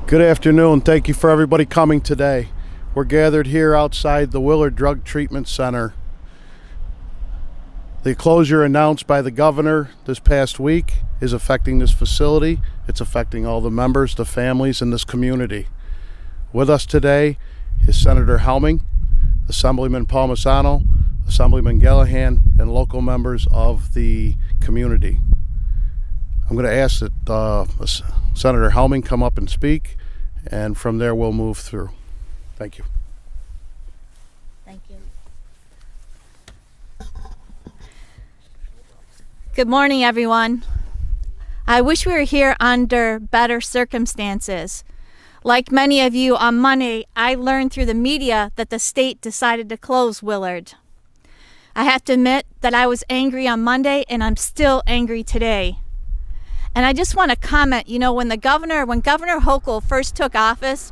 Good afternoon. Thank you for everybody coming today. We're gathered here outside the Willard Drug Treatment Center. The closure announced by the governor this past week is affecting this facility. It's affecting all the members, the families in this community. With us today is Senator Helming, Assemblyman Palmisano, Assemblyman Gallahan, and local members of the community. I'm going to ask that Senator Helming come up and speak, and from there we'll move through. Thank you. Thank you. Good morning, everyone. I wish we were here under better circumstances. Like many of you, on Monday, I learned through the media that the state decided to close Willard. I have to admit that I was angry on Monday, and I'm still angry today. And I just want to comment, when Governor Hochul first took office,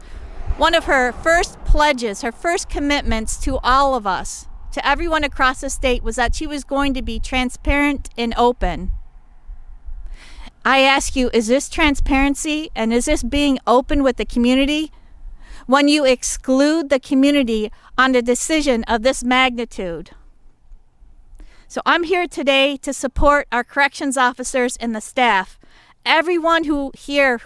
one of her first pledges, her first commitments to all of us, to everyone across the state, was that she was going to be transparent and open. I ask you, is this transparency and is this being open with the community when you exclude the community on a decision of this magnitude? So I'm here today to support our corrections officers and the staff, everyone who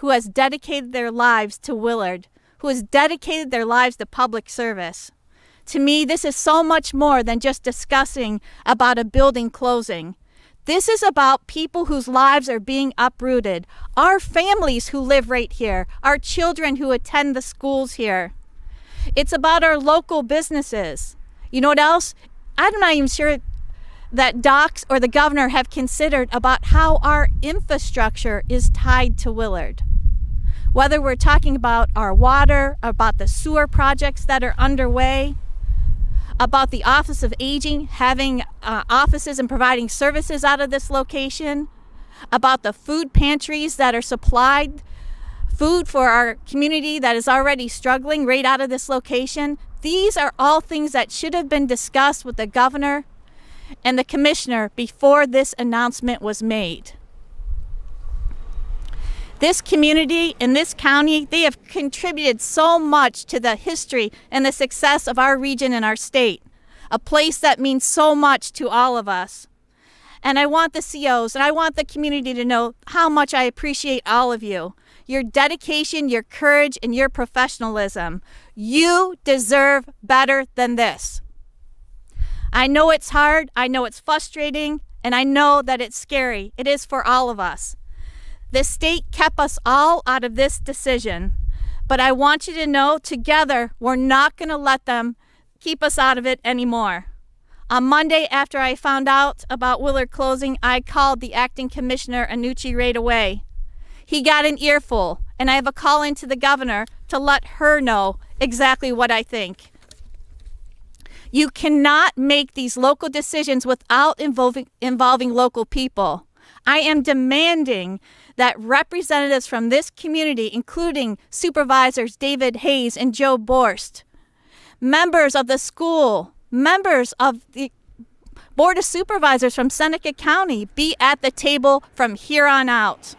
has dedicated their lives to Willard, who has dedicated their lives to public service. To me, this is so much more than just discussing about a building closing. This is about people whose lives are being uprooted, our families who live right here, our children who attend the schools here. It's about our local businesses. You know what else? I'm not even sure that docs or the governor have considered about how our infrastructure is tied to Willard. Whether we're talking about our water, about the sewer projects that are underway, about the Office of Aging having offices and providing services out of this location, about the food pantries that are supplied food for our community that is already struggling right out of this location. These are all things that should have been discussed with the governor and the commissioner before this announcement was made. This community and this county, they have contributed so much to the history and the success of our region and our state, a place that means so much to all of us. And I want the COs and I want the community to know how much I appreciate all of you, your dedication, your courage, and your professionalism. You deserve better than this. I know it's hard, I know it's frustrating, and I know that it's scary. It is for all of us. The state kept us all out of this decision, but I want you to know together we're not going to let them keep us out of it anymore. On Monday, after I found out about Willard closing, I called the acting commissioner, Annucci, right away. He got an earful, and I have a call into the governor to let her know exactly what I think. You cannot make these local decisions without involving local people. I am demanding that representatives from this community, including Supervisors David Hayes and Joe Borst, members of the school, members of the Board of Supervisors from Seneca County, be at the table from here on out.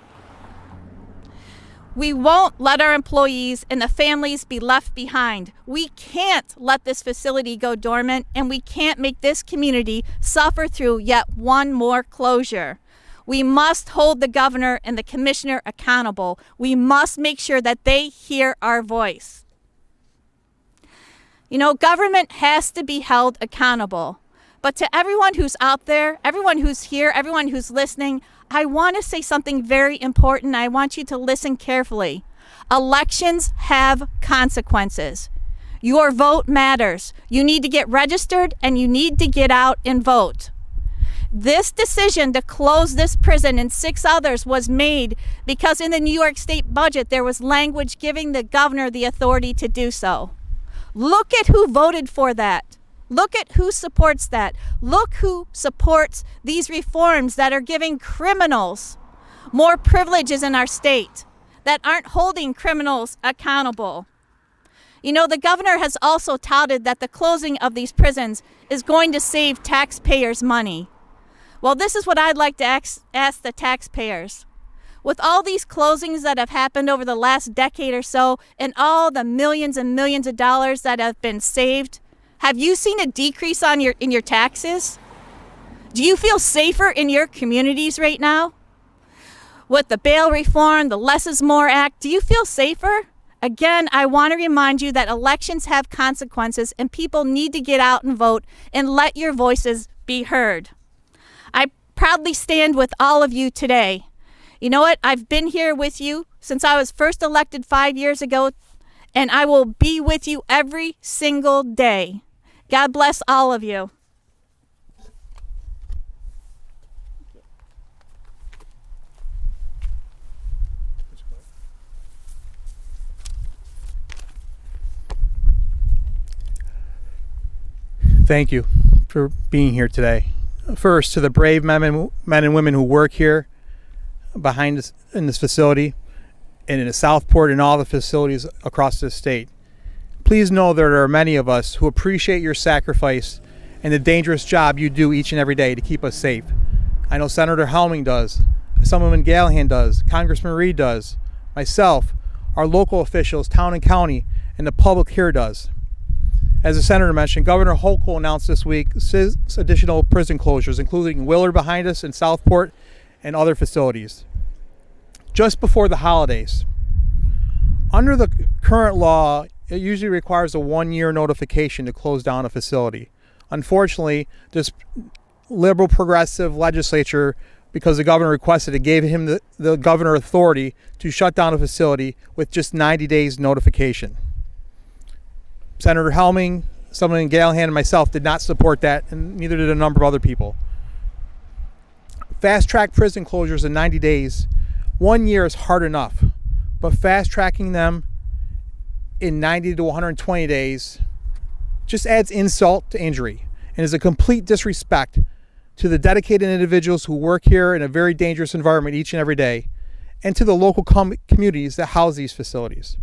We won't let our employees and the families be left behind. We can't let this facility go dormant, and we can't make this community suffer through yet one more closure. We must hold the governor and the commissioner accountable. We must make sure that they hear our voice. Government has to be held accountable. But to everyone who's out there, everyone who's here, everyone who's listening, I want to say something very important. I want you to listen carefully. Elections have consequences. Your vote matters. You need to get registered and you need to get out and vote. This decision to close this prison and 6 others was made because in the New York State budget there was language giving the governor the authority to do so. Look at who voted for that. Look at who supports that. Look who supports these reforms that are giving criminals more privileges in our state, that aren't holding criminals accountable. The governor has also touted that the closing of these prisons is going to save taxpayers money. Well, this is what I'd like to ask the taxpayers. With all these closings that have happened over the last decade or so, and all the millions and millions of dollars that have been saved, have you seen a decrease in your taxes? Do you feel safer in your communities right now? With the bail reform, the Less is More Act, do you feel safer? Again, I want to remind you that elections have consequences and people need to get out and vote and let your voices be heard. I proudly stand with all of you today. You know what? I've been here with you since I was first elected 5 years ago, and I will be with you every single day. God bless all of you. Thank you for being here today. First, to the brave men and women who work here behind us in this facility and in the Southport and all the facilities across this state. Please know there are many of us who appreciate your sacrifice and the dangerous job you do each and every day to keep us safe. I know Senator Helming does, Assemblyman Gallahan does, Congressman Reed does, myself, our local officials, town and county, and the public here does. As the Senator mentioned, Governor Hochul announced this week 6 additional prison closures, including Willard behind us in Southport and other facilities, just before the holidays. Under the current law, it usually requires a 1-year notification to close down a facility. Unfortunately, this liberal progressive legislature, because the governor requested it, gave him the governor authority to shut down a facility with just 90 days notification. Senator Helming, Assemblyman Gallahan, and myself did not support that, and neither did a number of other people. Fast-track prison closures in 90 days, 1 year is hard enough, but fast-tracking them in 90 to 120 days just adds insult to injury and is a complete disrespect to the dedicated individuals who work here in a very dangerous environment each and every day, and to the local communities that house these facilities.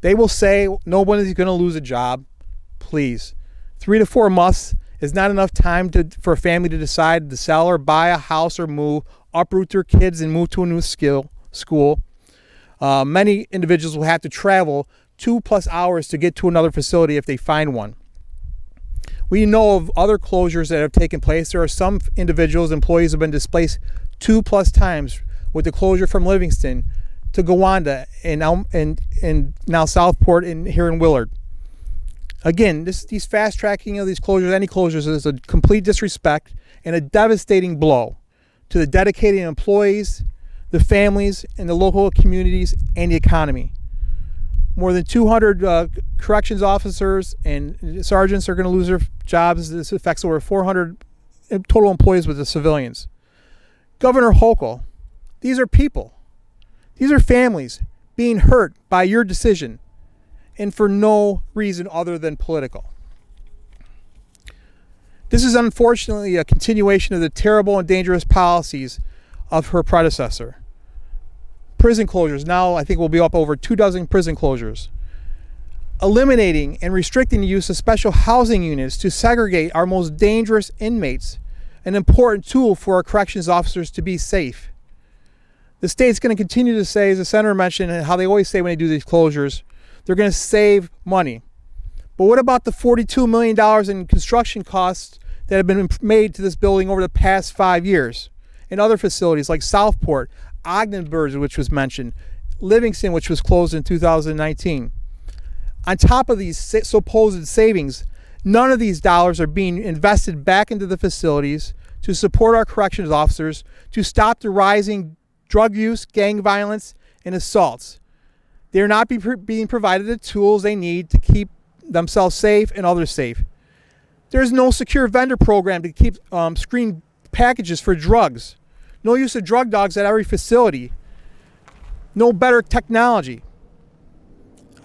They will say nobody's going to lose a job. Please. 3 to 4 months is not enough time for a family to decide to sell or buy a house or move, uproot their kids and move to a new school. Many individuals will have to travel 2+ hours to get to another facility if they find one. We know of other closures that have taken place. There are some individuals, employees have been displaced 2+ times with the closure from Livingston to Gowanda and now Southport and here in Willard. Again, these fast tracking of these closures, any closures, is a complete disrespect and a devastating blow to the dedicated employees, the families, and the local communities and the economy. More than 200 corrections officers and sergeants are going to lose their jobs. This affects over 400 total employees with the civilians. Governor Hochul, these are people. These are families being hurt by your decision, and for no reason other than political. This is unfortunately a continuation of the terrible and dangerous policies of her predecessor. Prison closures, now I think we'll be up over 24 prison closures. Eliminating and restricting the use of special housing units to segregate our most dangerous inmates, an important tool for our corrections officers to be safe. The state's going to continue to say, as the senator mentioned, and how they always say when they do these closures, they're going to save money. But what about the $42 million in construction costs that have been made to this building over the past 5 years? In other facilities like Southport, Ogdenburg, which was mentioned, Livingston, which was closed in 2019. On top of these supposed savings, none of these dollars are being invested back into the facilities to support our corrections officers, to stop the rising drug use, gang violence, and assaults. They're not being provided the tools they need to keep themselves safe and others safe. There's no secure vendor program to keep screen packages for drugs. No use of drug dogs at every facility. No better technology.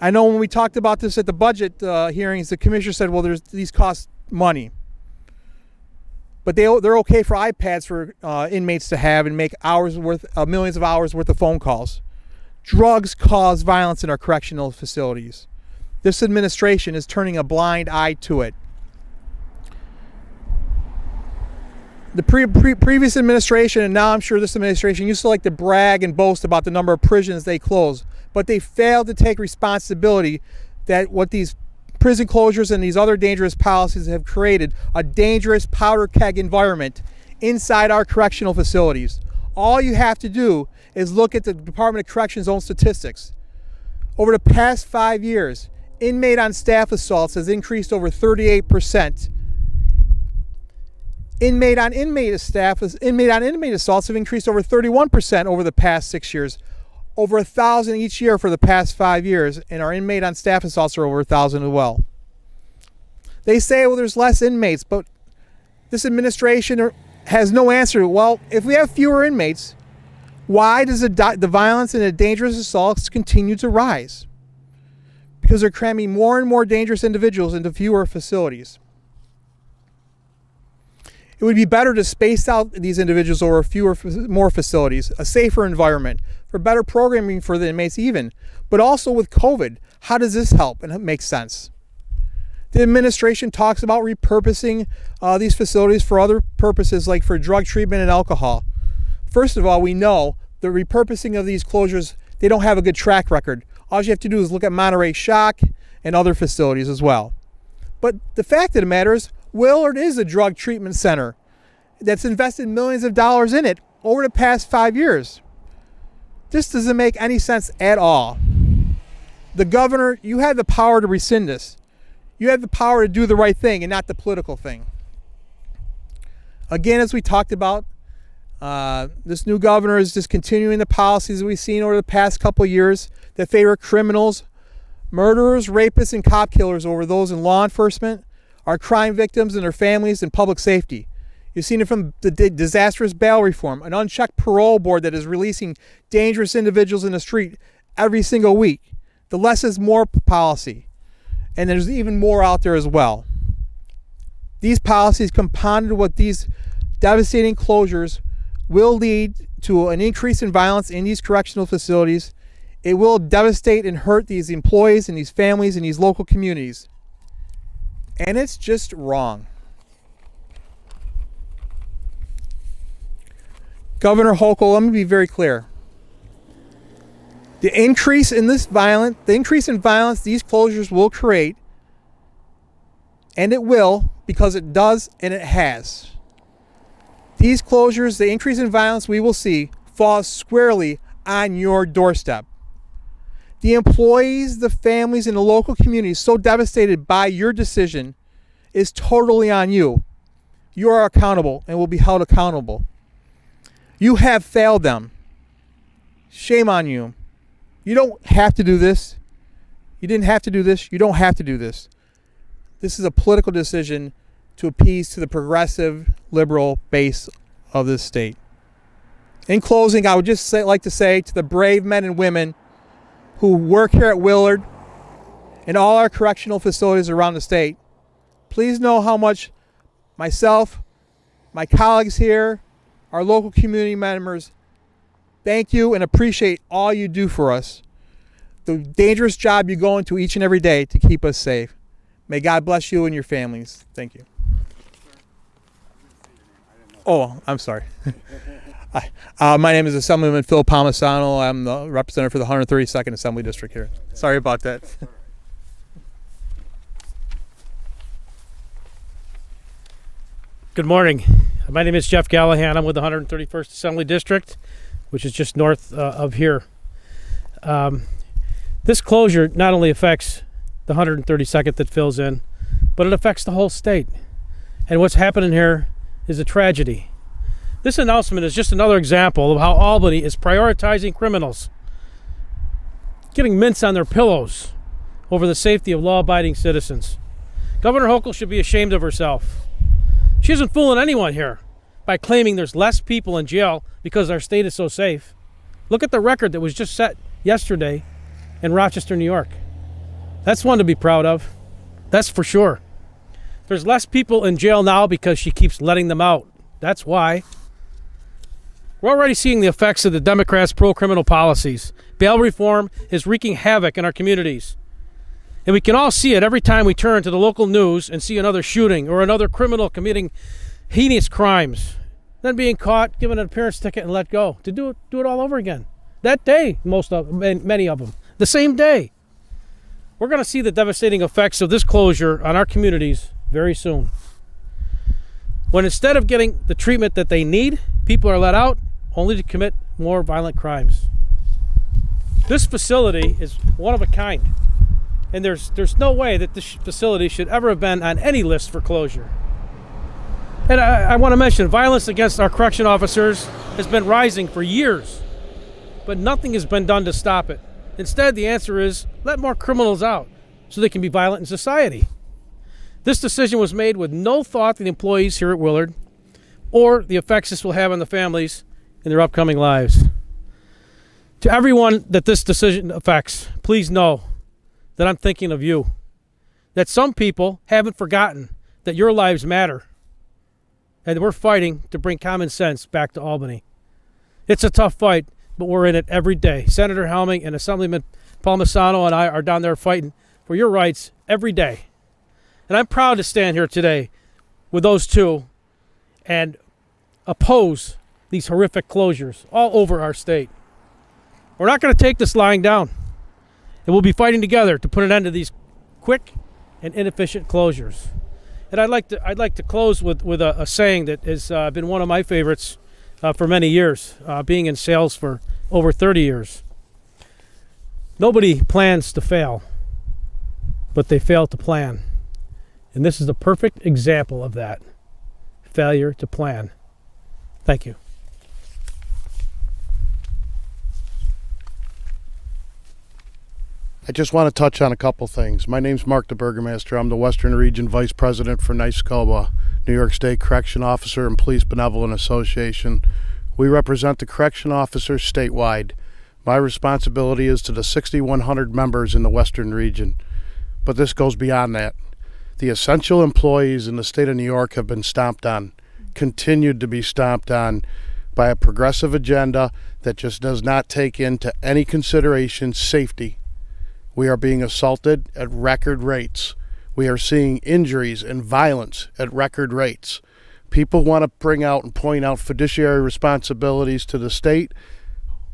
I know when we talked about this at the budget hearings, the commissioner said, well, these cost money. But they're okay for iPads for inmates to have and make millions of hours worth of phone calls. Drugs cause violence in our correctional facilities. This administration is turning a blind eye to it. The previous administration, and now I'm sure this administration, used to like to brag and boast about the number of prisons they closed, but they failed to take responsibility that what these prison closures and these other dangerous policies have created a dangerous powder keg environment inside our correctional facilities. All you have to do is look at the Department of Corrections' own statistics. Over the past 5 years, inmate on staff assaults has increased over 38%. Inmate on inmate assaults have increased over 31% over the past 6 years. Over 1,000 each year for the past 5 years, and our inmate on staff assaults are over 1,000 as well. They say, well, there's less inmates, but this administration has no answer. Well, if we have fewer inmates, why does the violence and the dangerous assaults continue to rise? Because they're cramming more and more dangerous individuals into fewer facilities. It would be better to space out these individuals over more facilities, a safer environment, for better programming for the inmates even. But also with COVID, how does this help and make sense? The administration talks about repurposing these facilities for other purposes, like for drug treatment and alcohol. First of all, we know the repurposing of these closures, they don't have a good track record. All you have to do is look at Monterey Shock and other facilities as well. But the fact of the matter is, Willard is a drug treatment center that's invested millions of dollars in it over the past 5 years. This doesn't make any sense at all. The governor, you have the power to rescind this. You have the power to do the right thing and not the political thing. Again, as we talked about, this new governor is just continuing the policies we've seen over the past couple of years that favor criminals, murderers, rapists, and cop killers over those in law enforcement, our crime victims and their families, and public safety. You've seen it from the disastrous bail reform, an unchecked parole board that is releasing dangerous individuals in the street every single week. The less is more policy. And there's even more out there as well. These policies compounded with these devastating closures will lead to an increase in violence in these correctional facilities. It will devastate and hurt these employees and these families and these local communities. And it's just wrong. Governor Hochul, let me be very clear. The increase in violence these closures will create, and it will, because it does and it has. These closures, the increase in violence we will see, falls squarely on your doorstep. The employees, the families, and the local communities so devastated by your decision is totally on you. You are accountable and will be held accountable. You have failed them. Shame on you. You don't have to do this. You didn't have to do this. You don't have to do this. This is a political decision to appease to the progressive liberal base of this state. In closing, I would just like to say to the brave men and women who work here at Willard and all our correctional facilities around the state, please know how much myself, my colleagues here, our local community members, thank you and appreciate all you do for us. The dangerous job you go into each and every day to keep us safe. May God bless you and your families. Thank you. Oh, I'm sorry. My name is Assemblyman Phil Palmisano. I'm the representative for the 132nd Assembly District here. Sorry about that. Good morning. My name is Jeff Gallahan. I'm with the 131st Assembly District, which is just north of here. This closure not only affects the 132nd that fills in, but it affects the whole state. And what's happening here is a tragedy. This announcement is just another example of how Albany is prioritizing criminals, getting mints on their pillows over the safety of law-abiding citizens. Governor Hochul should be ashamed of herself. She isn't fooling anyone here by claiming there's less people in jail because our state is so safe. Look at the record that was just set yesterday in Rochester, New York. That's one to be proud of. That's for sure. There's less people in jail now because she keeps letting them out. That's why. We're already seeing the effects of the Democrats' pro-criminal policies. Bail reform is wreaking havoc in our communities. And we can all see it every time we turn to the local news and see another shooting or another criminal committing heinous crimes. then being caught, given an appearance ticket, and let go. To do it all over again. That day, many of them. The same day. We're going to see the devastating effects of this closure on our communities very soon. When instead of getting the treatment that they need, people are let out only to commit more violent crimes. This facility is one of a kind, and there's no way that this facility should ever have been on any list for closure. And I want to mention, violence against our correction officers has been rising for years, but nothing has been done to stop it. Instead, the answer is let more criminals out so they can be violent in society. This decision was made with no thought to the employees here at Willard or the effects this will have on the families in their upcoming lives. To everyone that this decision affects, please know that I'm thinking of you, that some people haven't forgotten that your lives matter, and we're fighting to bring common sense back to Albany. It's a tough fight, but we're in it every day. Senator Helming and Assemblyman Palmisano and I are down there fighting for your rights every day. And I'm proud to stand here today with those two and oppose these horrific closures all over our state. We're not going to take this lying down. And we'll be fighting together to put an end to these quick and inefficient closures. And I'd like to close with a saying that has been one of my favorites for many years, being in sales for over 30 years. Nobody plans to fail, but they fail to plan. And this is the perfect example of that. Failure to plan. Thank you. I just want to touch on a couple things. My name's Mark the Burgomaster. I'm the Western Region Vice President for NYSCOPBA, New York State Correction Officer and Police Benevolent Association. We represent the correction officers statewide. My responsibility is to the 6,100 members in the Western Region. But this goes beyond that. The essential employees in the state of New York have been stomped on, continued to be stomped on by a progressive agenda that just does not take into any consideration safety. We are being assaulted at record rates. We are seeing injuries and violence at record rates. People want to bring out and point out fiduciary responsibilities to the state.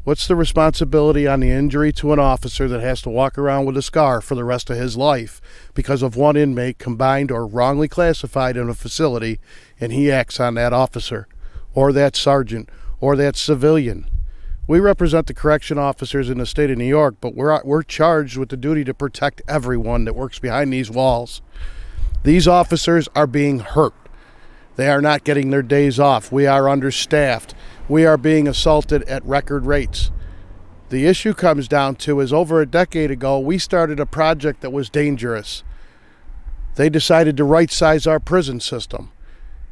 What's the responsibility on the injury to an officer that has to walk around with a scar for the rest of his life because of one inmate combined or wrongly classified in a facility, and he acts on that officer or that sergeant or that civilian? We represent the correction officers in the state of New York, but we're charged with the duty to protect everyone that works behind these walls. These officers are being hurt. They are not getting their days off. We are understaffed. We are being assaulted at record rates. The issue comes down to is over a decade ago, we started a project that was dangerous. They decided to right-size our prison system,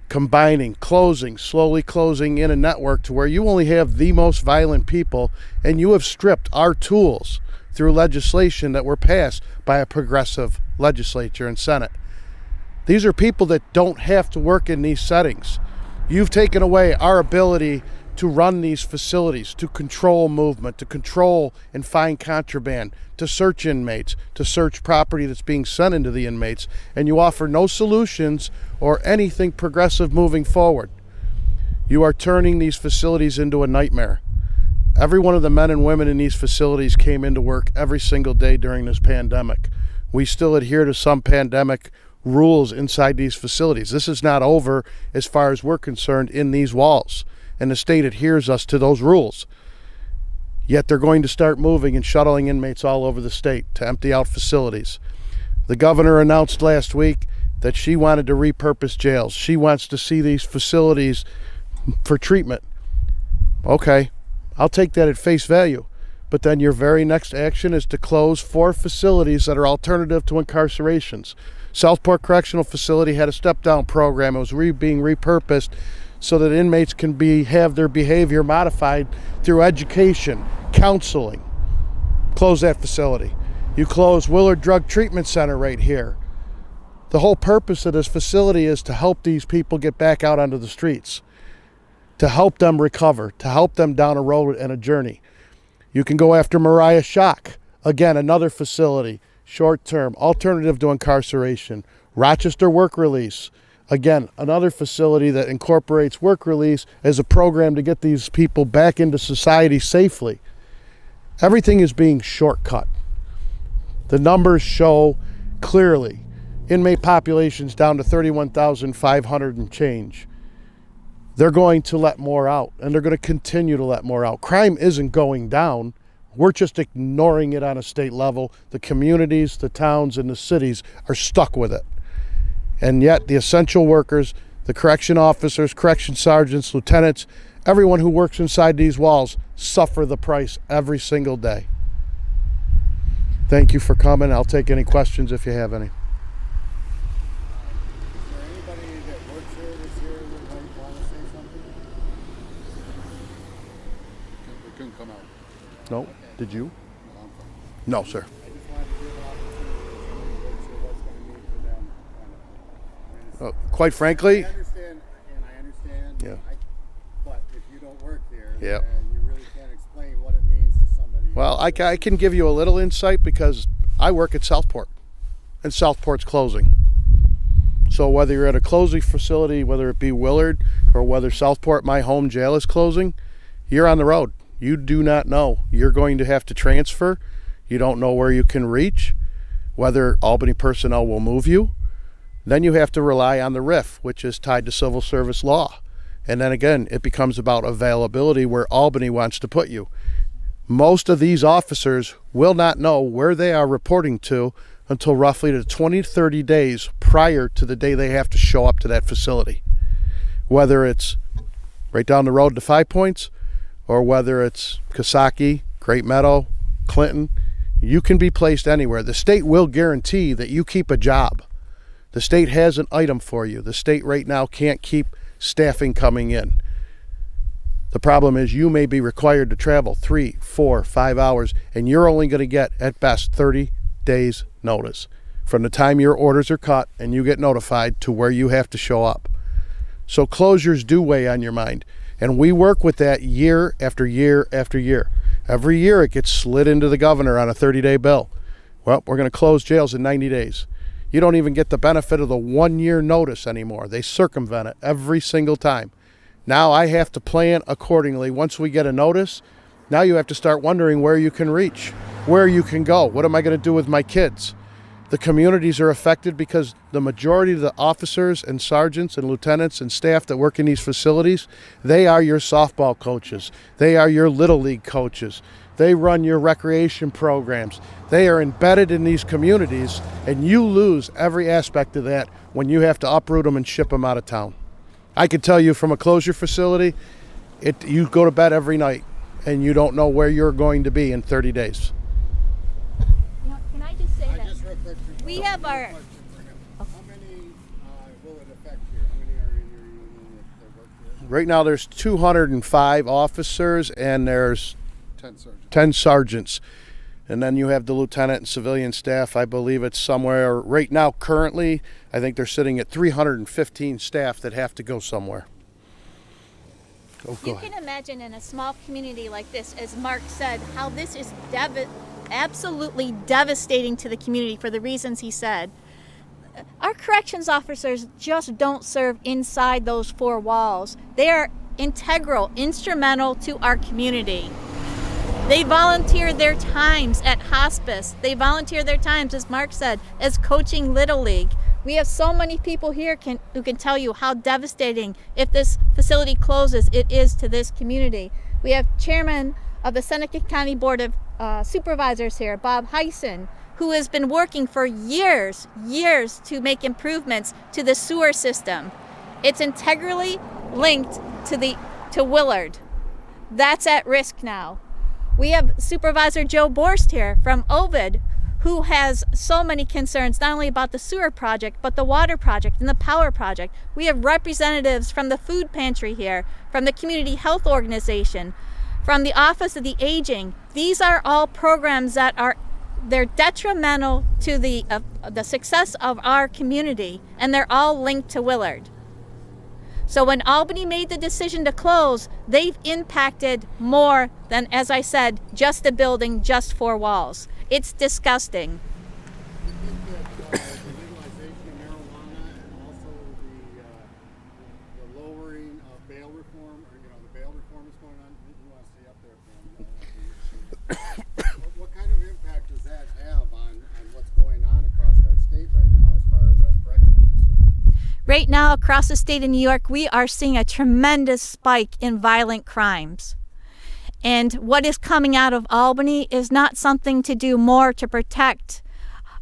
combining, slowly closing in a network to where you only have the most violent people, and you have stripped our tools through legislation that were passed by a progressive legislature and Senate. These are people that don't have to work in these settings. You've taken away our ability to run these facilities, to control movement, to control and find contraband, to search inmates, to search property that's being sent into the inmates, and you offer no solutions or anything progressive moving forward. You are turning these facilities into a nightmare. Every one of the men and women in these facilities came into work every single day during this pandemic. We still adhere to some pandemic rules inside these facilities. This is not over as far as we're concerned in these walls, and the state adheres us to those rules. Yet they're going to start moving and shuttling inmates all over the state to empty out facilities. The governor announced last week that she wanted to repurpose jails. She wants to see these facilities for treatment. Okay, I'll take that at face value. But then your very next action is to close 4 facilities that are alternative to incarcerations. Southport Correctional Facility had a step-down program. It was being repurposed so that inmates can have their behavior modified through education, counseling. Close that facility. You close Willard Drug Treatment Center right here. The whole purpose of this facility is to help these people get back out onto the streets, to help them recover, to help them down a road and a journey. You can go after Mariah Shock. Again, another facility, short-term, alternative to incarceration. Rochester Work Release, Again, another facility that incorporates work release as a program to get these people back into society safely. Everything is being shortcut. The numbers show clearly inmate populations down to 31,500 and change. They're going to let more out, and they're going to continue to let more out. Crime isn't going down. We're just ignoring it on a state level. The communities, the towns, and the cities are stuck with it. And yet the essential workers, the correction officers, correction sergeants, lieutenants, everyone who works inside these walls suffer the price every single day. Thank you for coming. I'll take any questions if you have any. Is there anybody that works here that's here that might want to say something? They couldn't come out. No? Okay. Did you? No, I'm fine. No, sir. I just wanted to give an opportunity for somebody that works here what's going to mean for them. Quite frankly, I understand. Yeah. But if you don't work there, Yeah. then you really can't explain what it means to somebody. well, I can give you a little insight because I work at Southport, and Southport's closing. So whether you're at a closing facility, whether it be Willard or whether Southport, my home jail, is closing, you're on the road. You do not know. You're going to have to transfer. You don't know where you can reach, whether Albany personnel will move you. Then you have to rely on the RIF, which is tied to civil service law. And then again, it becomes about availability where Albany wants to put you. Most of these officers will not know where they are reporting to until roughly the 20 to 30 days prior to the day they have to show up to that facility. Whether it's right down the road to 5 Points or whether it's Coxsackie, Great Meadow, Clinton, you can be placed anywhere. The state will guarantee that you keep a job. The state has an item for you. The state right now can't keep staffing coming in. The problem is you may be required to travel 3, 4, 5 hours, and you're only going to get at best 30 days notice from the time your orders are cut and you get notified to where you have to show up. So closures do weigh on your mind, and we work with that year after year after year. Every year it gets slid into the governor on a 30-day bill. Well, we're going to close jails in 90 days. You don't even get the benefit of the 1-year notice anymore. They circumvent it every single time. Now I have to plan accordingly. Once we get a notice, now you have to start wondering where you can reach, where you can go. What am I going to do with my kids? The communities are affected because the majority of the officers and sergeants and lieutenants and staff that work in these facilities, they are your softball coaches. They are your little league coaches. They run your recreation programs. They are embedded in these communities, and you lose every aspect of that when you have to uproot them and ship them out of town. I can tell you from a closure facility, you go to bed every night and you don't know where you're going to be in 30 days. Can I just say that? Just real quick, We have our- question for him. How many will it affect here? How many are in your union that work here? Right now there's 205 officers and there's 10 sergeants. 10 sergeants. And then you have the lieutenant and civilian staff. I believe it's somewhere right now currently, I think they're sitting at 315 staff that have to go somewhere. Oh, go You ahead. can imagine in a small community like this, as Mark said, how this is absolutely devastating to the community for the reasons he said. Our corrections officers just don't serve inside those 4 walls. They are integral, instrumental to our community. They volunteer their times at hospice. They volunteer their times, as Mark said, as coaching Little League. We have so many people here who can tell you how devastating, if this facility closes, it is to this community. We have Chairman of the Seneca County Board of Supervisors here, Bob Heisen, who has been working for years to make improvements to the sewer system. It's integrally linked to Willard. That's at risk now. We have Supervisor Joe Borst here from Ovid, who has so many concerns, not only about the sewer project, but the water project and the power project. We have representatives from the food pantry here, from the community health organization, from the Office of the Aging. These are all programs that they're detrimental to the success of our community, and they're all linked to Willard. So when Albany made the decision to close, they've impacted more than, as I said, just a building, just 4 walls. It's disgusting. Do you think that the legalization of marijuana and also the Right now, across the state of New York, we are seeing a tremendous spike in violent crimes. And what is coming out of Albany is not something to do more to protect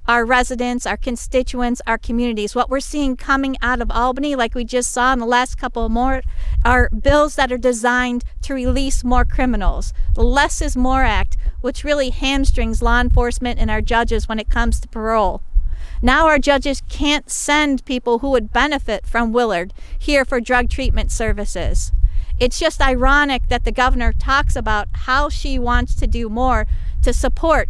our residents, our constituents, our communities. What we're seeing coming out of Albany, like we just saw in the last couple more, are bills that are designed to release more criminals. The Less is More Act, which really hamstrings law enforcement and our judges when it comes to parole. Now our judges can't send people who would benefit from Willard here for drug treatment services. It's just ironic that the governor talks about how she wants to do more to support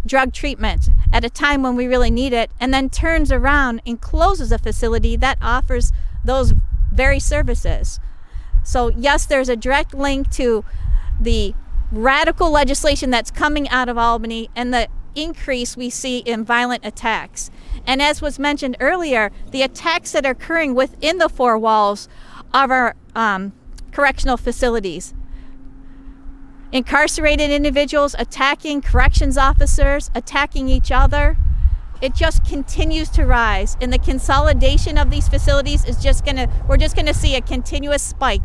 drug treatment at a time when we really need it, and then turns around and closes a facility that offers those very services. So yes, there's a direct link to the radical legislation that's coming out of Albany and the increase we see in violent attacks. And as was mentioned earlier, the attacks that are occurring within the four walls of our correctional facilities. Incarcerated individuals attacking corrections officers, attacking each other. It just continues to rise, and the consolidation of these facilities is we're just gonna see a continuous spike.